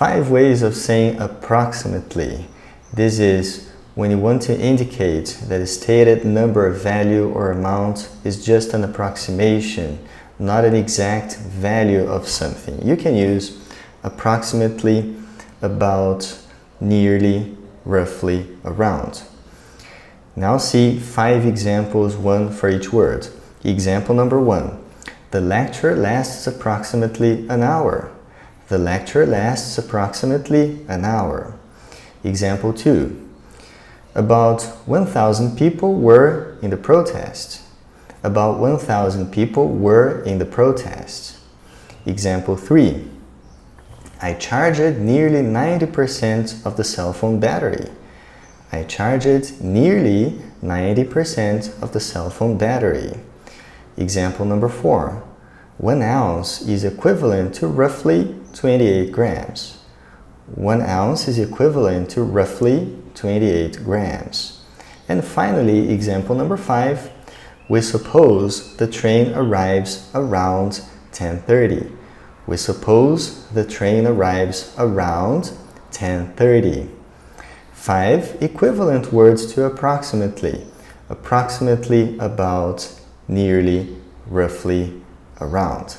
5 ways of saying approximately. This is when you want to indicate that a stated number, value, or amount is just an approximation, not an exact value of something. You can use approximately, about, nearly, roughly, around. Now see 5 examples, one for each word. Example number 1. The lecture lasts approximately an hour. The lecture lasts approximately an hour. Example 2. About 1,000 people were in the protest. About 1,000 people were in the protest. Example 3. I charged nearly 90% of the cell phone battery. I charged nearly 90% of the cell phone battery. Example number 4. 1 ounce is equivalent to roughly 28 grams. 1 ounce is equivalent to roughly 28 grams. And finally, example number 5. We suppose the train arrives around 10:30. We suppose the train arrives around 10:30. 5 equivalent words to approximately. Approximately, about, nearly, roughly, around.